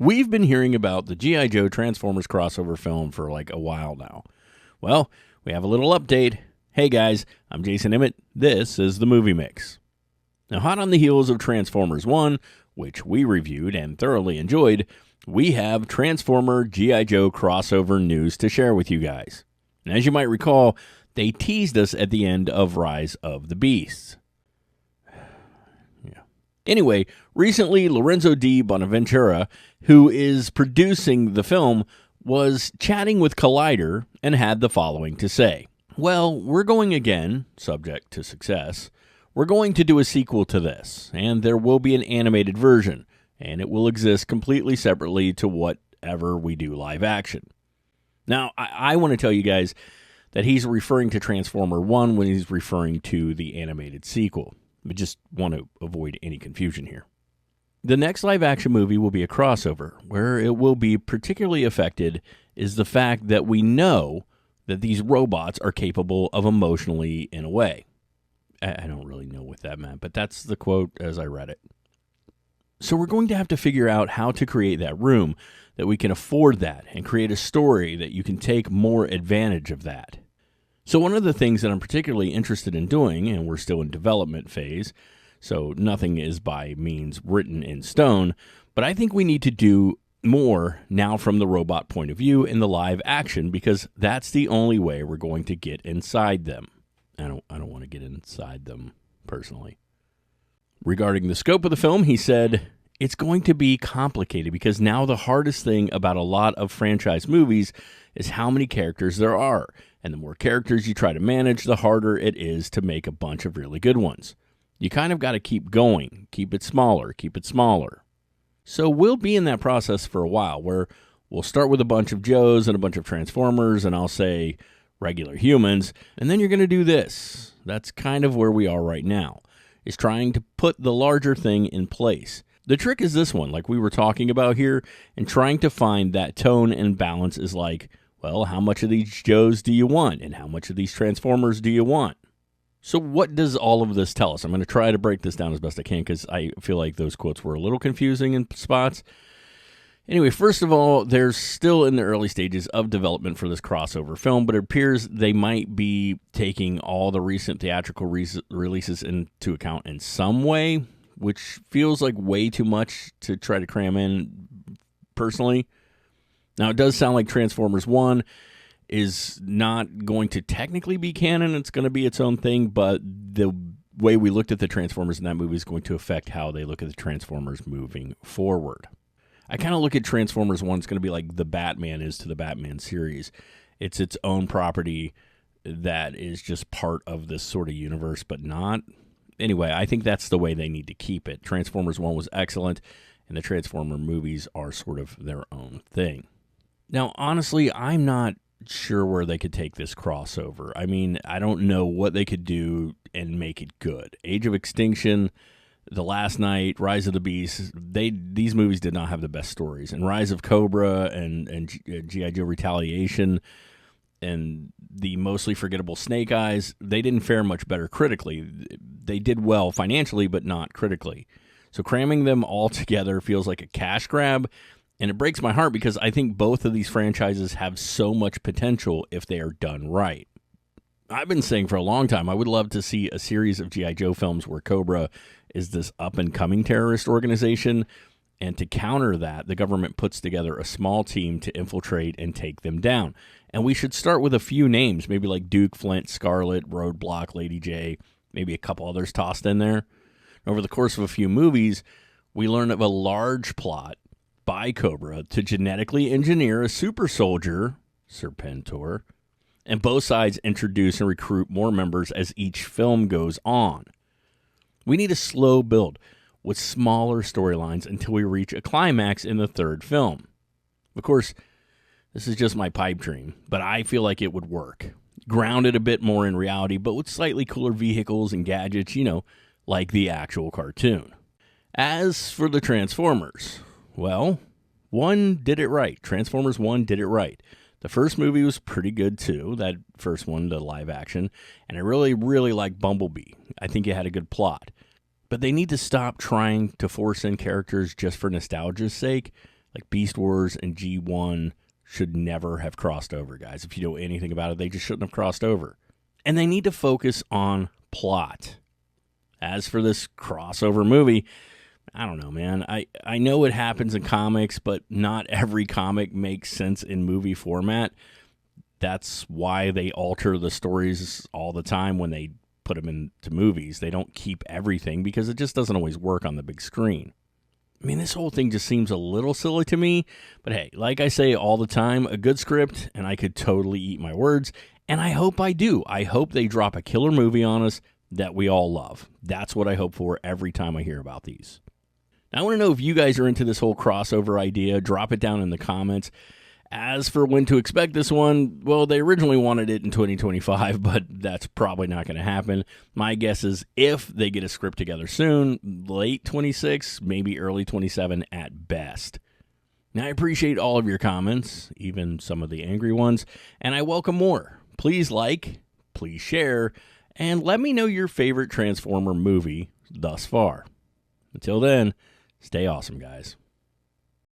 We've been hearing about the G.I. Joe Transformers crossover film for like a while now. Well, we have a little update. Hey guys, I'm Jason Emmett. This is the Movie Mix. Now, hot on the heels of Transformers 1, which we reviewed and thoroughly enjoyed, we have Transformer G.I. Joe crossover news to share with you guys. And as you might recall, they teased us at the end of Rise of the Beasts. Anyway, recently Lorenzo di Bonaventura, who is producing the film, was chatting with Collider and had the following to say. Well, we're going again, subject to success. We're going to do a sequel to this, and there will be an animated version, and it will exist completely separately to whatever we do live action. Now, I want to tell you guys that he's referring to Transformer 1 when he's referring to the animated sequel. I just want to avoid any confusion here. The next live-action movie will be a crossover. Where it will be particularly affected is the fact that we know that these robots are capable of emotionally in a way. I don't really know what that meant, but that's the quote as I read it. So we're going to have to figure out how to create that room, that we can afford that, and create a story that you can take more advantage of that. So one of the things that I'm particularly interested in doing, and we're still in development phase, so nothing is by means written in stone, but I think we need to do more now from the robot point of view in the live action, because that's the only way we're going to get inside them. I don't want to get inside them personally. Regarding the scope of the film, he said, it's going to be complicated because now the hardest thing about a lot of franchise movies is how many characters there are. And the more characters you try to manage, the harder it is to make a bunch of really good ones. You kind of got to keep going, keep it smaller, keep it smaller. So we'll be in that process for a while where we'll start with a bunch of Joes and a bunch of Transformers, and I'll say regular humans, and then you're going to do this. That's kind of where we are right now, is trying to put the larger thing in place. The trick is this one, like we were talking about here, and trying to find that tone and balance is like, well, how much of these Joes do you want? And how much of these Transformers do you want? So what does all of this tell us? I'm going to try to break this down as best I can because I feel like those quotes were a little confusing in spots. Anyway, first of all, they're still in the early stages of development for this crossover film, but it appears they might be taking all the recent theatrical releases into account in some way, which feels like way too much to try to cram in personally. Now, it does sound like Transformers 1 is not going to technically be canon. It's going to be its own thing, but the way we looked at the Transformers in that movie is going to affect how they look at the Transformers moving forward. I kind of look at Transformers 1, it's going to be like the Batman is to the Batman series. It's its own property that is just part of this sort of universe, but not. Anyway, I think that's the way they need to keep it. Transformers 1 was excellent, and the Transformer movies are sort of their own thing. Now, honestly, I'm not sure where they could take this crossover. I mean, I don't know what they could do and make it good. Age of Extinction, The Last Knight, Rise of the Beasts, these movies did not have the best stories. And Rise of Cobra and G.I. Joe Retaliation and the mostly forgettable Snake Eyes, they didn't fare much better critically. They did well financially, but not critically. So cramming them all together feels like a cash grab. And it breaks my heart because I think both of these franchises have so much potential if they are done right. I've been saying for a long time, I would love to see a series of G.I. Joe films where Cobra is this up-and-coming terrorist organization. And to counter that, the government puts together a small team to infiltrate and take them down. And we should start with a few names, maybe like Duke, Flint, Scarlet, Roadblock, Lady J, maybe a couple others tossed in there. Over the course of a few movies, we learn of a large plot by Cobra to genetically engineer a super soldier, Serpentor, and both sides introduce and recruit more members as each film goes on. We need a slow build with smaller storylines until we reach a climax in the third film. Of course, this is just my pipe dream, but I feel like it would work. Grounded a bit more in reality, but with slightly cooler vehicles and gadgets, like the actual cartoon. As for the Transformers, well, 1 did it right. Transformers 1 did it right. The first movie was pretty good too, that first one, the live action, and I really, really liked Bumblebee. I think it had a good plot. But they need to stop trying to force in characters just for nostalgia's sake Like Beast Wars and G1 should never have crossed over, guys. If you know anything about it, they just shouldn't have crossed over. And they need to focus on plot. As for this crossover movie, I don't know, man. I know it happens in comics, but not every comic makes sense in movie format. That's why they alter the stories all the time when they put them into movies. They don't keep everything because it just doesn't always work on the big screen. I mean, this whole thing just seems a little silly to me, but hey, like I say all the time, a good script, and I could totally eat my words, and I hope I do. I hope they drop a killer movie on us that we all love. That's what I hope for every time I hear about these. Now, I want to know if you guys are into this whole crossover idea. Drop it down in the comments. As for when to expect this one, well, they originally wanted it in 2025, but that's probably not going to happen. My guess is if they get a script together soon, late 26, maybe early 27 at best. Now, I appreciate all of your comments, even some of the angry ones, and I welcome more. Please like, please share, and let me know your favorite Transformer movie thus far. Until then, stay awesome, guys.